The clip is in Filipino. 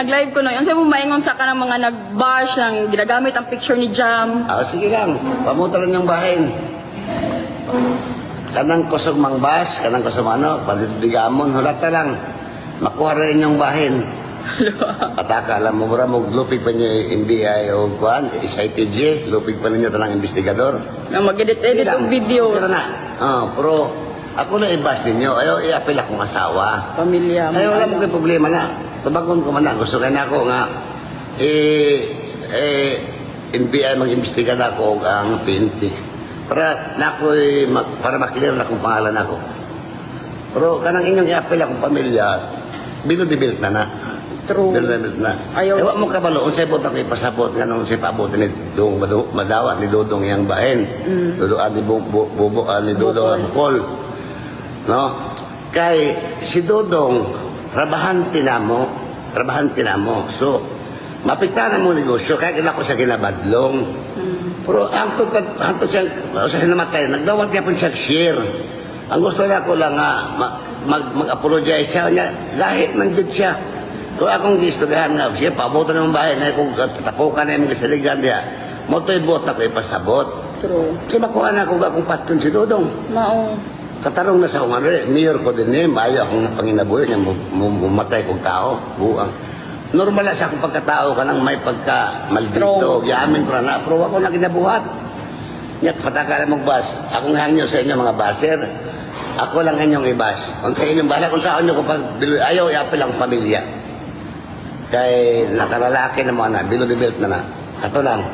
nag-live ko no. Yung sa mo maingon sa kanang mga nag-bash ng ginagamit ang picture ni Jam. Sige lang, pamuta lang yung bahin. Kanang kusog mang bas, kanang kusog ano, padidigamon, hulat na lang. Makuha rin yung bahin. Ataka, alam mo ba, lupig pa niyo yung NBI o kuhan, SITG, lupig pa ninyo tanang investigador. Na mag-edit-edit ng videos. Pero na, pero ako na i-bas ninyo, ayaw i-apel akong asawa. Pamilya. Ayaw wala mo kayo problema na. Sabagon ko man na, gusto ka na ako nga, NBI mag-imbestiga na ako ang PNP. Para maklear na kung pangalan ako. Pero kanang inyong i-apel akong pamilya, binudibilt na. True. Binudibilt na. Ayaw. Ewa mo kabalo, unsay po ako ipasabot nga nung si Pabot ni Dudong Madawa, ni Dudong yang bahin. Dudong ni Bubo, ni Dudong Bukol. No? Kay si Dudong, rabahan tinamo. So, mapiktahan mo negosyo, kaya kailangan ko siya ginabadlong. Pero hantod siya namatay, nagdawat niya po siya share. Ang gusto niya ko lang mag-apologize siya niya, lahit man dyan siya. Kung akong gistugahan nga, siya pabutan ng bahay na kung tapukan na yung kasaligan niya, mo to'y bot ako ipasabot. True. Kasi makuha na ako akong patun si Dodong. Mao. Katarong na sa akong mayor ko din eh, maayo akong panginabuyo niya, mumatay kong tao, buang. Normal na sa akong pagkatao ka nang may pagka-maldito. Yamin ko na. Pero ako na kinabuhat. Ngayon, patakalan mong bas. Akong hangyo sa inyo mga baser. Ako lang inyong ibas. Kung sa inyong bahala, kung saan nyo kapag ayaw, iapil ang pamilya. Kay nakalalaki na mga na, bilo-debuilt na. Kato lang.